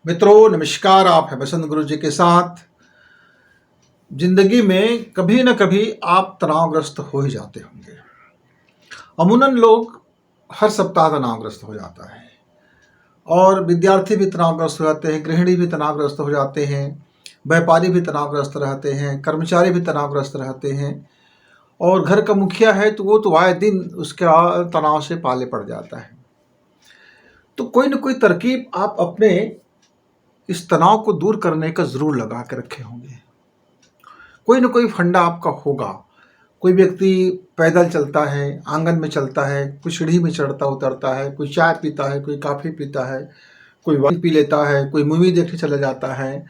मित्रों नमस्कार। आप हैं बसंत गुरु जी के साथ। जिंदगी में कभी न कभी आप तनावग्रस्त हो ही जाते होंगे। अमूमन लोग हर सप्ताह तनावग्रस्त हो जाता है और विद्यार्थी भी तनावग्रस्त हो जाते हैं, गृहिणी भी तनावग्रस्त हो जाते हैं, व्यापारी भी तनावग्रस्त रहते हैं, कर्मचारी भी तनावग्रस्त रहते हैं और घर का मुखिया है तो वो तो आए दिन उसका तनाव से पाले पड़ जाता है। तो कोई न कोई तरकीब आप अपने इस तनाव को दूर करने का ज़रूर लगा के रखे होंगे। कोई न कोई फंडा आपका होगा। कोई व्यक्ति पैदल चलता है, आंगन में चलता है, कोई सीढ़ी में चढ़ता उतरता है, कोई चाय पीता है, कोई कॉफ़ी पीता है, कोई वाइन पी लेता है, कोई मूवी देखने चला जाता है,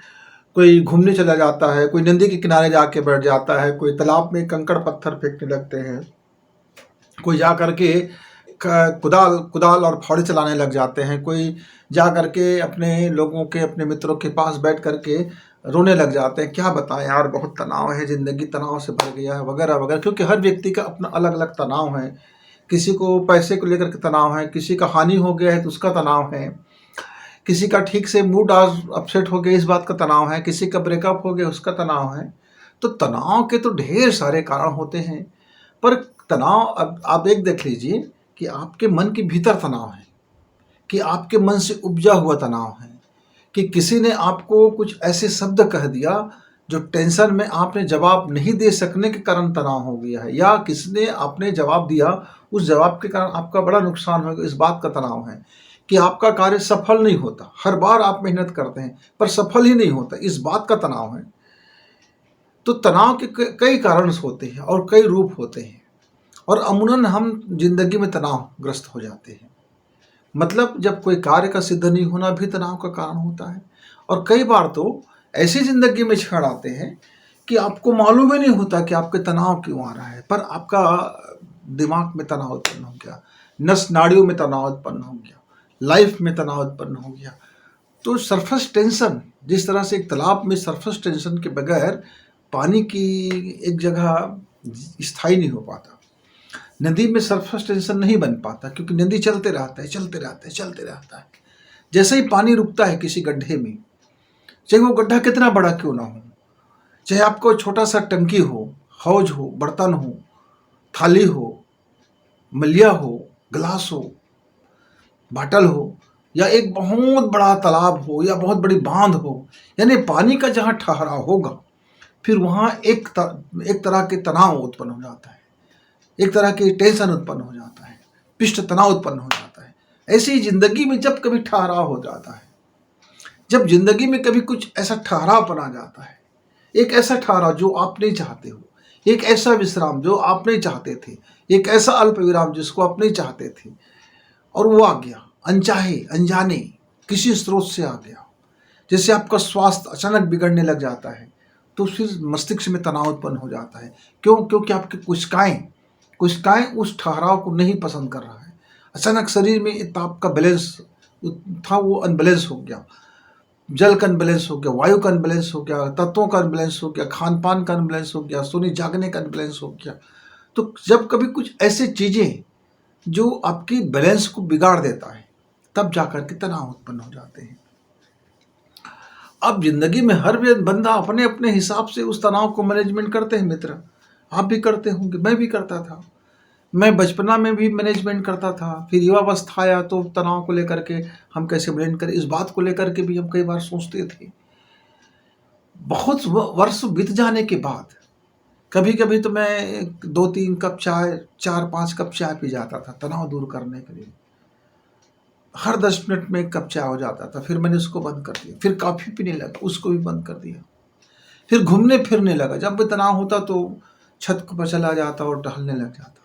कोई घूमने चला जाता है, कोई नदी के किनारे जाके बैठ जाता है, कोई तालाब में कंकड़ पत्थर फेंकने लगते हैं, कोई जा कर के कुदाल कुदाल और फावड़े चलाने लग जाते हैं, कोई जा कर के अपने लोगों के अपने मित्रों के पास बैठ कर के रोने लग जाते हैं। क्या बताएं यार, बहुत तनाव है, ज़िंदगी तनाव से भर गया है वगैरह वगैरह। क्योंकि हर व्यक्ति का अपना अलग अलग तनाव है। किसी को पैसे को लेकर के तनाव है, किसी का हानि हो गया है तो उसका तनाव है, किसी का ठीक से मूड आज अपसेट हो गया इस बात का तनाव है, किसी का ब्रेकअप हो गया उसका तनाव है। तो तनाव के तो ढेर सारे कारण होते हैं। पर तनाव अब आप एक देख लीजिए कि आपके मन के भीतर तनाव है, कि आपके मन से उपजा हुआ तनाव है, कि किसी ने आपको कुछ ऐसे शब्द कह दिया जो टेंशन में आपने जवाब नहीं दे सकने के कारण तनाव हो गया है, या किसी ने आपने जवाब दिया उस जवाब के कारण आपका बड़ा नुकसान हो गया, इस बात का तनाव है। कि आपका कार्य सफल नहीं होता, हर बार आप मेहनत करते हैं पर सफल ही नहीं होता, इस बात का तनाव है। तो तनाव के कई कारण होते हैं और कई रूप होते हैं और अमूमन हम जिंदगी में तनावग्रस्त हो जाते हैं। मतलब जब कोई कार्य का सिद्ध नहीं होना भी तनाव का कारण होता है। और कई बार तो ऐसी ज़िंदगी में क्षण आते हैं कि आपको मालूम ही नहीं होता कि आपके तनाव क्यों आ रहा है, पर आपका दिमाग में तनाव उत्पन्न हो गया, नस नाड़ियों में तनाव उत्पन्न हो गया, लाइफ में तनाव उत्पन्न हो गया। तो सरफेस टेंशन, जिस तरह से एक तालाब में सरफेस टेंशन के बगैर पानी की एक जगह स्थायी नहीं हो पाता, नदी में सरफेस टेंशन नहीं बन पाता, क्योंकि नदी चलते रहता है चलते रहता है चलते रहता है। जैसे ही पानी रुकता है किसी गड्ढे में, चाहे वो गड्ढा कितना बड़ा क्यों ना हो, चाहे आपको छोटा सा टंकी हो, हौज हो, बर्तन हो, थाली हो, मलिया हो, गिलास हो, बाटल हो, या एक बहुत बड़ा तालाब हो या बहुत बड़ी बांध हो, यानी पानी का जहाँ ठहराव होगा फिर वहाँ एक तरह के तनाव उत्पन्न हो जाता है, एक तरह की टेंशन उत्पन्न हो जाता है, पृष्ठ तनाव उत्पन्न हो जाता है। ऐसी ही जिंदगी में जब कभी ठहराव हो जाता है, जब जिंदगी में कभी कुछ ऐसा ठहराव बना जाता है, एक ऐसा ठहराव जो आप नहीं चाहते हो, एक ऐसा विश्राम जो आप नहीं चाहते थे, एक ऐसा अल्प विराम जिसको आप नहीं चाहते थे, और वो आ गया अनचाहे अनजाने किसी स्रोत से आ गया, जैसे आपका स्वास्थ्य अचानक बिगड़ने लग जाता है, तो फिर मस्तिष्क में तनाव उत्पन्न हो जाता है। क्यों? क्योंकि आपकी कोशिकाएं उस ठहराव को नहीं पसंद कर रहा है। अचानक शरीर में ताप का बैलेंस था वो अनबैलेंस हो गया, जल का अनबैलेंस हो गया, वायु का अनबैलेंस हो गया, तत्वों का अनबैलेंस हो गया, खान पान का अनबैलेंस हो गया, सोने जागने का अनबैलेंस हो गया। तो जब कभी कुछ ऐसी चीज़ें जो आपकी बैलेंस को बिगाड़ देता है, तब जाकर के तनाव उत्पन्न हो जाते हैं। अब जिंदगी में हर बंदा अपने अपने हिसाब से उस तनाव को मैनेजमेंट करते हैं। मित्र, आप भी करते होंगे, मैं भी करता था। मैं बचपना में भी मैनेजमेंट करता था, फिर युवावस्था आया तो तनाव को लेकर के हम कैसे मैनेज करें, इस बात को लेकर के भी हम कई बार सोचते थे। बहुत वर्ष बीत जाने के बाद कभी कभी तो मैं 2-3 कप चाय, 4-5 कप चाय पी जाता था तनाव दूर करने के लिए। हर 10 मिनट में 1 कप चाय हो जाता था, फिर मैंने उसको बंद कर दिया। फिर कॉफ़ी पीने लगा, उसको भी बंद कर दिया। फिर घूमने फिरने लगा, जब भी तनाव होता तो छत पर चला जाता और टहलने लग जाता।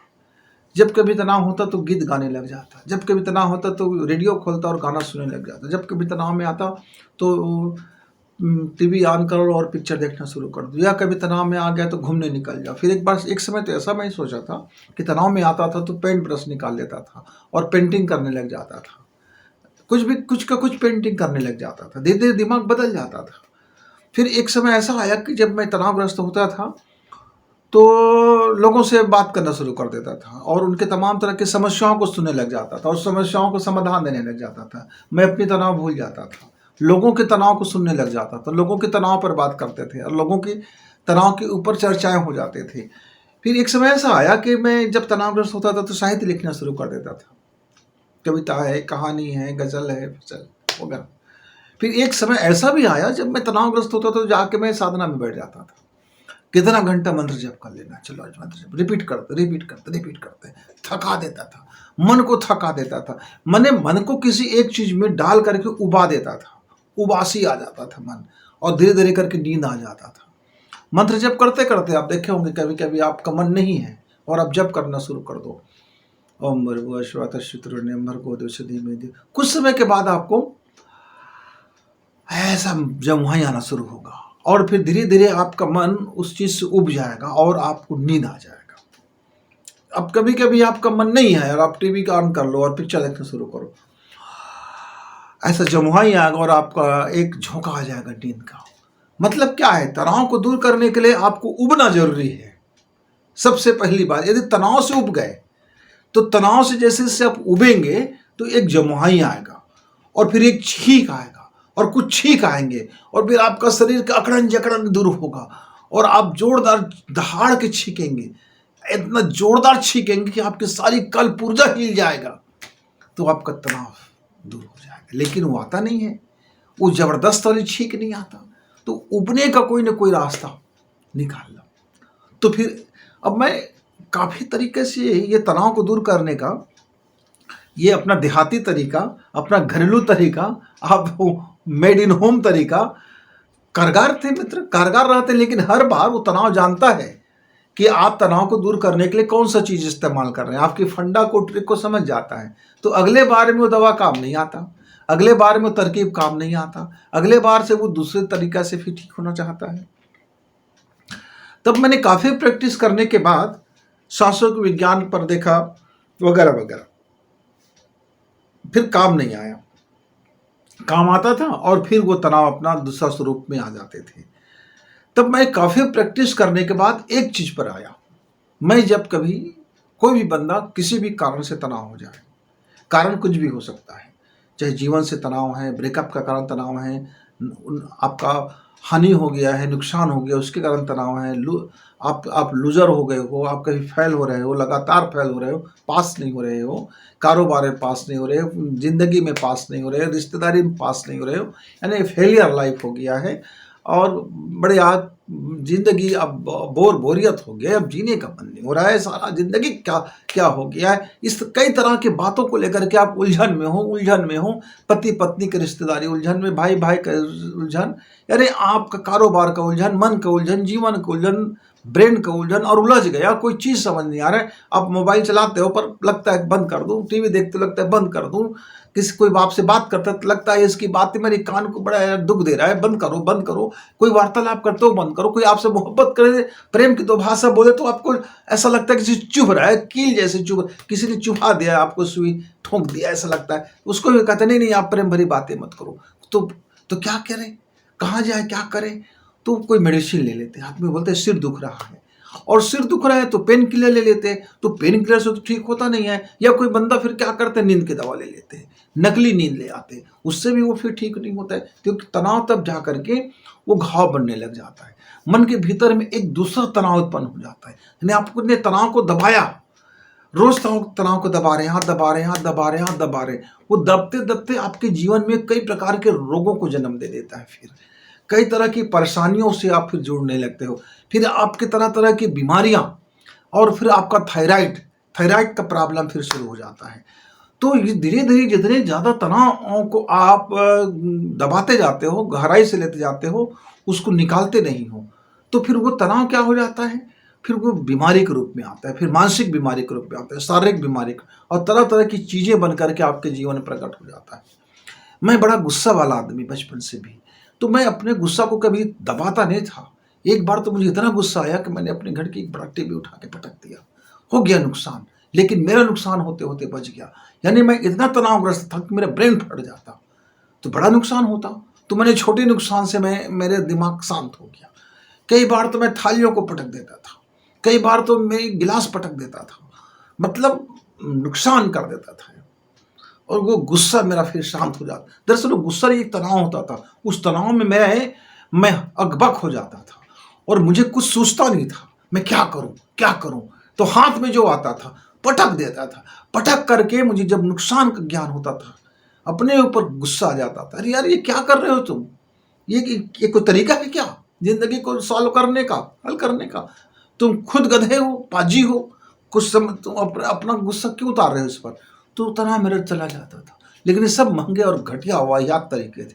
जब कभी तनाव होता तो गीत गाने लग जाता, जब कभी तनाव होता तो रेडियो खोलता और गाना सुनने लग जाता, जब कभी तनाव में आता तो टीवी ऑन करो और पिक्चर देखना शुरू कर दो, या कभी तनाव में आ गया तो घूमने निकल जाओ। फिर एक बार एक समय तो ऐसा मैं सोचा था कि तनाव में आता था तो पेंट ब्रश निकाल लेता था और पेंटिंग करने लग जाता था, कुछ का कुछ पेंटिंग करने लग जाता था, धीरे धीरे दिमाग बदल जाता था। फिर एक समय ऐसा आया कि जब मैं तनावग्रस्त होता था तो लोगों से बात करना शुरू कर देता था और उनके तमाम तरह की समस्याओं को सुनने लग जाता था और समस्याओं को समाधान देने लग जाता था। मैं अपनी तनाव भूल जाता था लोगों के तनाव को सुनने लग जाता था, लोगों के तनाव पर बात करते थे और लोगों के तनाव के ऊपर चर्चाएं हो जाते थे। फिर एक समय ऐसा आया कि मैं जब तनावग्रस्त होता था तो साहित्य लिखना शुरू कर देता था। कविता है, कहानी है, गज़ल है, फ़ज़ल वगैरह। फिर एक समय ऐसा भी आया जब मैं तनावग्रस्त होता तो जाके मैं साधना में बैठ जाता था। कितना घंटा मंत्र जप कर लेना, चलो आज मंत्र जप, रिपीट करते थका देता था, मन को थका देता था। मन को किसी एक चीज में डाल करके उबा देता था, उबासी आ जाता था मन, और धीरे धीरे करके नींद आ जाता था। मंत्र जप करते करते आप देखे होंगे कभी कभी आपका मन नहीं है और आप जप करना शुरू कर दो, ओम भर्गो अश्वतः शुक्रण्यं भर्गो देवस्य धीमहि। कुछ समय के बाद आपको ऐसा जमुहाई आना शुरू होगा और फिर धीरे धीरे आपका मन उस चीज से उब जाएगा और आपको नींद आ जाएगा। अब कभी कभी आपका मन नहीं है और आप टीवी का ऑन कर लो और पिक्चर देखना शुरू करो, ऐसा जमुहाई आएगा और आपका एक झोंका आ जाएगा नींद का। मतलब क्या है, तनाव को दूर करने के लिए आपको उबना जरूरी है। सबसे पहली बात, यदि तनाव से उब गए तो तनाव से जैसे आप उबेंगे तो एक जमुहाई आएगा और फिर एक छींक आएगा और कुछ छींक आएंगे और फिर आपका शरीर का अकड़न जकड़न दूर होगा और आप जोरदार दहाड़ के छींकेंगे, इतना जोरदार छींकेंगे कि आपकी सारी कल्प ऊर्जा हिल जाएगा, तो आपका तनाव दूर हो जाएगा। लेकिन वो आता नहीं है, वो जबरदस्त वाली छींक नहीं आता, तो उबने का कोई ना कोई रास्ता निकाल लो। तो फिर अब मैं काफ़ी तरीके से ये तनाव को दूर करने का, ये अपना देहाती तरीका, अपना घरेलू तरीका, आप मेड इन होम तरीका कारगर थे मित्र, कारगर रहते। लेकिन हर बार वो तनाव जानता है कि आप तनाव को दूर करने के लिए कौन सा चीज़ इस्तेमाल कर रहे हैं, आपकी फंडा को ट्रिक को समझ जाता है। तो अगले बार में वो दवा काम नहीं आता, अगले बार में तरकीब काम नहीं आता, अगले बार से वो दूसरे तरीका से फिर ठीक होना चाहता है। तब मैंने काफ़ी प्रैक्टिस करने के बाद सांसों के विज्ञान पर देखा वगैरह वगैरह, फिर काम नहीं आया, काम आता था और फिर वो तनाव अपना दूसरा स्वरूप में आ जाते थे। तब मैं काफ़ी प्रैक्टिस करने के बाद एक चीज़ पर आया, मैं जब कभी कोई भी बंदा किसी भी कारण से तनाव हो जाए, कारण कुछ भी हो सकता है, चाहे जीवन से तनाव है, ब्रेकअप का कारण तनाव है, आपका हानि हो गया है, नुकसान हो गया उसके कारण तनाव है, आप लूजर हो गए हो, आप कहीं फेल हो रहे हो, लगातार फेल हो रहे हो, पास नहीं हो रहे हो, कारोबार में पास नहीं हो रहे हो, जिंदगी में पास नहीं हो रहे हो, रिश्तेदारी में पास नहीं हो रहे हो, यानी फेलियर लाइफ हो गया है और बड़े आज जिंदगी अब बोरियत हो गया, अब जीने का मन नहीं हो रहा है, सारा जिंदगी क्या क्या हो गया है। इस कई तरह की बातों को लेकर के आप उलझन में हो, पति पत्नी की रिश्तेदारी उलझन में, भाई भाई का उलझन, यानी आपका कारोबार का उलझन, मन का उलझन, जीवन का उलझन, ब्रेन का उलझन, और उलझ गया, कोई चीज़ समझ नहीं आ रहा है। आप मोबाइल चलाते हो पर लगता है बंद कर दूं, टीवी देखते लगता है बंद कर दूं, किसी कोई बाप से बात करता है तो लगता है इसकी बात मेरे कान को बड़ा दुख दे रहा है, बंद करो बंद करो, कोई वार्तालाप करते हो बंद करो, कोई आपसे मोहब्बत करे, प्रेम की तो भाषा बोले तो आपको ऐसा लगता है किसी चुभ रहा है, कील जैसे चुभ, किसी ने चुभा दिया, आपको सुई ठोंक दिया, ऐसा लगता है। उसको भी कहते नहीं आप प्रेम भरी बातें मत करो। तो क्या करें, कहाँ जाए, क्या करें? तो कोई मेडिसिन ले लेते हैं। आदमी बोलते हैं सिर दुख रहा है, और सिर दुख रहा है तो पेन किलर ले लेते हैं, तो पेन किलर से तो ठीक होता नहीं है। या कोई बंदा फिर क्या करते हैं, नींद की दवा ले लेते हैं, नकली नींद ले आते हैं, उससे भी वो फिर ठीक नहीं होता है, क्योंकि तनाव तब जा करके वो घाव बनने लग जाता है, मन के भीतर में एक दूसरा तनाव उत्पन्न हो जाता है। यानी आपने तनाव को दबाया, रोज तनाव को दबा रहे हैं, हाथ दबा रहे हैं, हाथ दबा रहे हैं, हाथ दबा रहे हैं, वो दबते दबते आपके जीवन में कई प्रकार के रोगों को जन्म दे देता है। फिर कई तरह की परेशानियों से आप फिर जुड़ने लगते हो, फिर आपके तरह तरह की बीमारियां, और फिर आपका थायराइड का प्रॉब्लम फिर शुरू हो जाता है। तो ये धीरे धीरे जितने ज़्यादा तनाव को आप दबाते जाते हो, गहराई से लेते जाते हो, उसको निकालते नहीं हो, तो फिर वो तनाव क्या हो जाता है, फिर वो बीमारी के रूप में आता है, फिर मानसिक बीमारी के रूप में आता है, शारीरिक बीमारी, और तरह तरह की चीज़ें बन करके आपके जीवन में प्रकट हो जाता है। मैं बड़ा गुस्सा वाला आदमी बचपन से भी, तो मैं अपने गुस्सा को कभी दबाता नहीं था। एक बार तो मुझे इतना गुस्सा आया कि मैंने अपने घर की एक बड़ा टीवी उठा के पटक दिया, हो गया नुकसान, लेकिन मेरा नुकसान होते होते बच गया। यानी मैं इतना तनावग्रस्त था कि मेरा ब्रेन फट जाता तो बड़ा नुकसान होता, तो मैंने छोटे नुकसान से मेरे दिमाग शांत हो गया। कई बार तो मैं थालियों को पटक देता था, कई बार तो मैं गिलास पटक देता था, मतलब नुकसान कर देता था। और वो गुस्सा मेरा फिर शांत हो जाता। दरअसल वो गुस्सा एक तनाव होता था, उस तनाव में मैं अकबक हो जाता था और मुझे कुछ सूझता नहीं था, मैं क्या करूं क्या करूं। तो हाथ में जो आता था पटक देता था, पटक करके मुझे जब नुकसान का ज्ञान होता था, अपने ऊपर गुस्सा आ जाता था, अरे यार ये क्या कर रहे हो तुम, ये कोई तरीका है क्या जिंदगी को सॉल्व करने का, हल करने का? तुम खुद गधे हो, पाजी हो, कुछ समय तुम अपना गुस्सा क्यों उतार रहे हो इस पर? तो तनाव मेरा चला जाता था। लेकिन ये सब महंगे और घटिया वाहियात तरीके थे।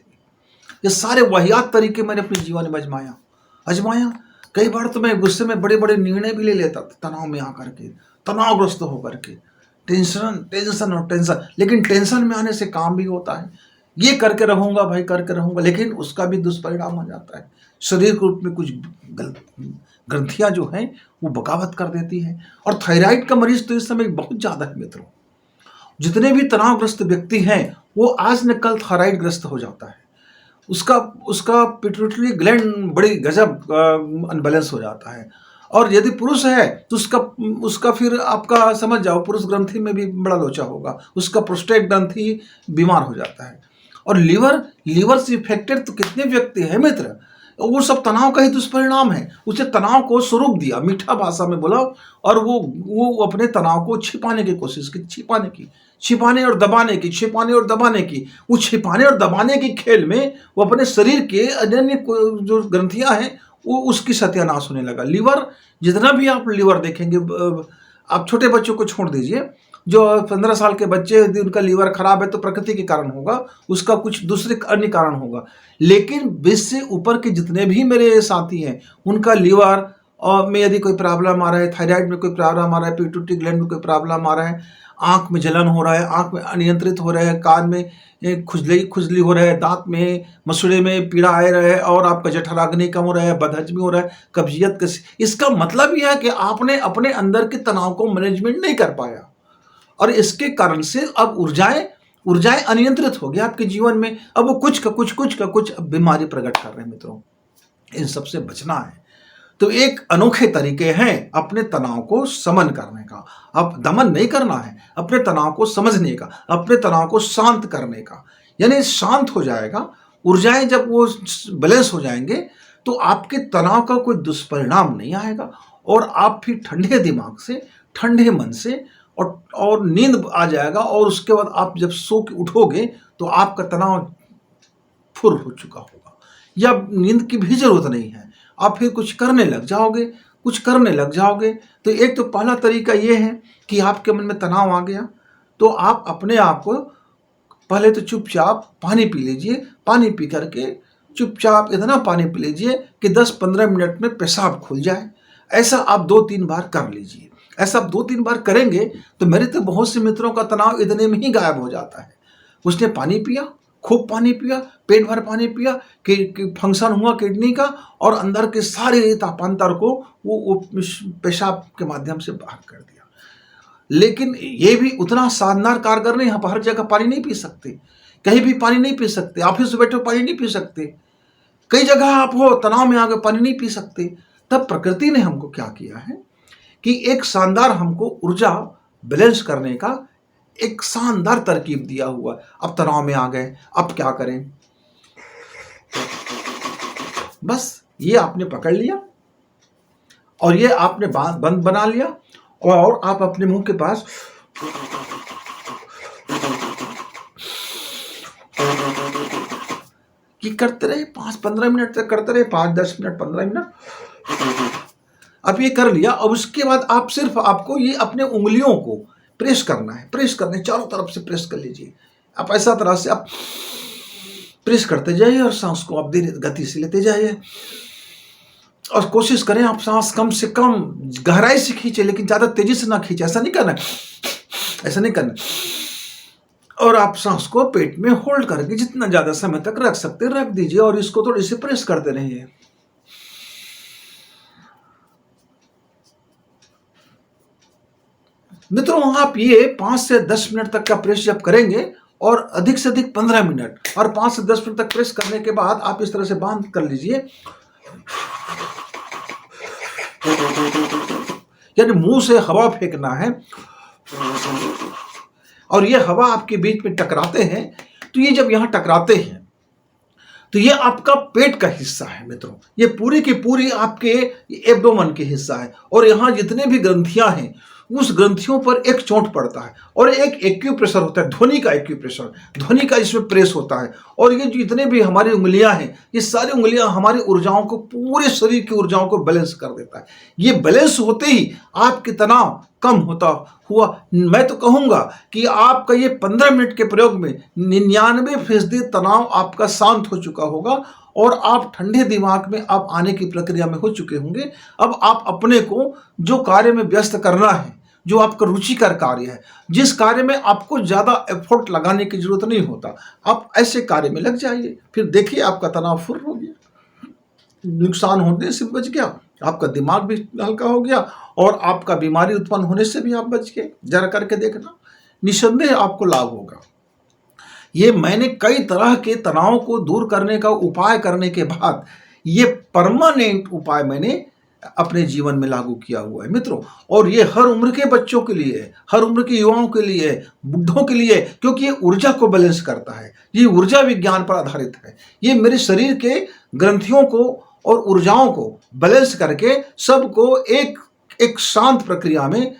ये सारे वाहियात तरीके मैंने अपने जीवन में आजमाया। कई बार तो मैं गुस्से में बड़े बड़े निर्णय भी ले लेता था, तनाव में आकर के, तनावग्रस्त होकर के, टेंशन टेंशन और टेंशन। लेकिन टेंशन में आने से काम भी होता है, ये करके रहूंगा भाई, करके रहूंगा, लेकिन उसका भी दुष्परिणाम हो जाता है। शरीर के रूप में कुछ ग्रंथियां जो हैं वो बगावत कर देती है। और थायराइड का मरीज तो इस समय बहुत ज्यादा है मित्रों। जितने भी तनावग्रस्त व्यक्ति हैं वो आज न कल थायराइड ग्रस्त हो जाता है। उसका उसका पिट्यूटरी ग्लैंड बड़ी गजब अनबैलेंस हो जाता है। और यदि पुरुष है तो उसका उसका फिर आपका समझ जाओ, पुरुष ग्रंथि में भी बड़ा लोचा होगा, उसका प्रोस्टेट ग्रंथि बीमार हो जाता है। और लीवर से इफेक्टेड तो कितने व्यक्ति हैं मित्र, वो सब तनाव का ही दुष्परिणाम है। उसे तनाव को स्वरूप दिया, मीठा भाषा में बोला, और वो अपने तनाव को छिपाने की कोशिश की, छिपाने और दबाने की। वो छिपाने और दबाने की खेल में वो अपने शरीर के अन्य जो ग्रंथियां हैं वो उसकी सत्यानाश होने लगा। लीवर, जितना भी आप लीवर देखेंगे, आप छोटे बच्चों को छोड़ दीजिए, जो 15 साल के बच्चे, यदि उनका लीवर खराब है तो प्रकृति के कारण होगा, उसका कुछ दूसरे अन्य कारण होगा। लेकिन 20 से ऊपर के जितने भी मेरे साथी हैं, उनका लीवर में यदि कोई प्रॉब्लम आ रहा है, थायराइड में कोई प्रॉब्लम आ रहा है, पिट्यूटरी ग्लैंड में कोई प्रॉब्लम आ रहा है, आंख में जलन हो रहा है, आंख में अनियंत्रित हो रहा है, कान में खुजली हो रहा है, दांत में मसूड़े में पीड़ा आ रहा है, और आपका जठराग्नि कम हो रहा है, बदहजमी हो रहा है, कब्जियत का। इसका मतलब यह है कि आपने अपने अंदर के तनाव को मैनेजमेंट नहीं कर पाया, और इसके कारण से अब ऊर्जाएं अनियंत्रित हो गई आपके जीवन में। अब वो कुछ का कुछ बीमारी प्रकट कर रहे हैं मित्रों। इन सबसे बचना है तो एक अनोखे तरीके हैं अपने तनाव को समन करने का। अब दमन नहीं करना है, अपने तनाव को समझने का, अपने तनाव को शांत करने का। यानी शांत हो जाएगा, ऊर्जाएं जब वो बैलेंस हो जाएंगे तो आपके तनाव का कोई दुष्परिणाम नहीं आएगा, और आप फिर ठंडे दिमाग से, ठंडे मन से, और नींद आ जाएगा। और उसके बाद आप जब सो के उठोगे तो आपका तनाव फुर हो चुका होगा, या नींद की भी जरूरत नहीं है, आप फिर कुछ करने लग जाओगे। तो एक तो पहला तरीका ये है कि आपके मन में तनाव आ गया तो आप अपने आप को पहले तो चुपचाप पानी पी लीजिए। पानी पी करके चुपचाप इतना पानी पी लीजिए कि 10-15 मिनट में पेशाब खुल जाए। ऐसा आप 2-3 बार कर लीजिए। ऐसा आप 2-3 बार करेंगे तो मेरे तो बहुत से मित्रों का तनाव इतने में ही गायब हो जाता है। उसने पानी पिया, खूब पानी पिया, पेट भर पानी पिया, कि फंक्शन हुआ किडनी का, और अंदर के सारे तापांतर को वो पेशाब के माध्यम से बाहर कर दिया। लेकिन ये भी उतना शानदार कारगर नहीं। आप हर जगह पानी नहीं पी सकते, कहीं भी पानी नहीं पी सकते, ऑफिस में बैठे पानी नहीं पी सकते, कई जगह आप हो तनाव में आगे पानी नहीं पी सकते। तब प्रकृति ने हमको क्या किया है कि एक शानदार हमको ऊर्जा बैलेंस करने का एक शानदार तरकीब दिया हुआ। अब तनाव में आ गए, अब क्या करें? बस ये आपने पकड़ लिया और ये आपने बंद बना लिया, और आप अपने मुंह के पास कि करते रहे 5-15 मिनट तक करते रहे, 5-10 मिनट, 15 मिनट। अब ये कर लिया। अब उसके बाद आप सिर्फ आपको ये अपने उंगलियों को प्रेस करना है, प्रेस करने, चारों तरफ से प्रेस कर लीजिए। आप ऐसा तरह से आप प्रेस करते जाइए और सांस को आप धीरे गति से लेते जाइए, और कोशिश करें आप सांस कम से कम गहराई से खींचे, लेकिन ज्यादा तेजी से ना खींचे। ऐसा नहीं करना। और आप सांस को पेट में होल्ड करके जितना ज्यादा समय तक रख सकते रख दीजिए, और इसको थोड़ी सी प्रेस करते रहिए। मित्रों, आप ये 5 से 10 मिनट तक का प्रेस जब करेंगे, और अधिक से अधिक 15 मिनट, और 5 से 10 मिनट तक प्रेस करने के बाद आप इस तरह से बांध कर लीजिए, यानी मुंह से हवा फेंकना है, और ये हवा आपके बीच में टकराते हैं, तो ये जब यहाँ टकराते हैं तो ये आपका पेट का हिस्सा है मित्रों, ये पूरी की पूरी आपके एब्डोमेन के हिस्सा है, और यहाँ जितने भी ग्रंथियां हैं उस ग्रंथियों पर एक चोट पड़ता है और एक एक्यूप्रेशर होता है, ध्वनि का एक्यूप्रेशर, ध्वनि का इसमें प्रेस होता है। और ये जितने भी हमारी उंगलियां हैं, ये सारी उंगलियां हमारी ऊर्जाओं को, पूरे शरीर की ऊर्जाओं को बैलेंस कर देता है। ये बैलेंस होते ही आपके तनाव कम होता हुआ, मैं तो कहूँगा कि आपका ये 15 मिनट के प्रयोग में 99% तनाव आपका शांत हो चुका होगा और आप ठंडे दिमाग में आप आने की प्रक्रिया में हो चुके होंगे। अब आप अपने को जो कार्य में व्यस्त करना है, जो आपका रुचिकर कार्य है, जिस कार्य में आपको ज़्यादा एफर्ट लगाने की जरूरत नहीं होता, आप ऐसे कार्य में लग जाइए। फिर देखिए आपका तनाव फुर्र हो गया, नुकसान होने से बच गया, आपका दिमाग भी हल्का हो गया और आपका बीमारी उत्पन्न होने से भी आप बच गए। जरा करके देखना, निसंदेह आपको लाभ होगा। ये मैंने कई तरह के तनाव को दूर करने का उपाय करने के बाद ये परमानेंट उपाय मैंने अपने जीवन में लागू किया हुआ है मित्रों। और ये हर उम्र के बच्चों के लिए है, हर उम्र के युवाओं के लिए है, बुढ़ों के लिए है, क्योंकि ये ऊर्जा को बैलेंस करता है। ये ऊर्जा विज्ञान पर आधारित है। ये मेरे शरीर के ग्रंथियों को और ऊर्जाओं को बैलेंस करके सबको एक शांत प्रक्रिया में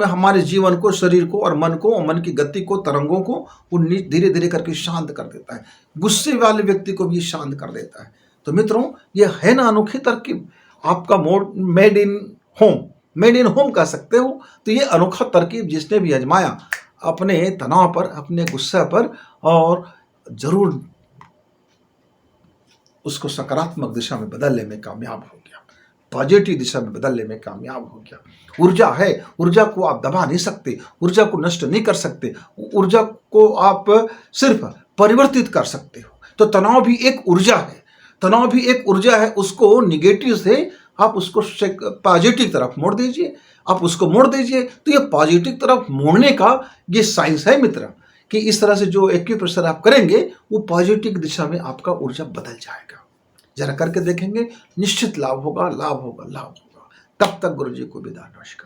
हमारे जीवन को, शरीर को और मन को, और मन की गति को, तरंगों को वो धीरे धीरे करके शांत कर देता है। गुस्से वाले व्यक्ति को भी शांत कर देता है। तो मित्रों, ये है ना अनोखी तरकीब, आपका मेड इन होम कह सकते हो। तो ये अनोखा तरकीब जिसने भी आजमाया अपने तनाव पर, अपने गुस्से पर, और जरूर उसको सकारात्मक दिशा में बदलने में कामयाब हो गया, पॉजिटिव दिशा में बदलने में कामयाब हो गया। ऊर्जा है, ऊर्जा को आप दबा नहीं सकते, ऊर्जा को नष्ट नहीं कर सकते, ऊर्जा को आप सिर्फ परिवर्तित कर सकते हो। तो तनाव भी एक ऊर्जा है, तनाव भी एक ऊर्जा है। उसको निगेटिव से आप उसको पॉजिटिव तरफ मोड़ दीजिए, आप उसको मोड़ दीजिए। तो ये पॉजिटिव तरफ मोड़ने का ये साइंस है मित्र, कि इस तरह से जो एक्यूप्रेशर आप करेंगे वो पॉजिटिव दिशा में आपका ऊर्जा बदल जाएगा। जरा करके देखेंगे, निश्चित लाभ होगा, लाभ होगा, लाभ होगा। तब तक गुरु जी को विदा, नमस्कार।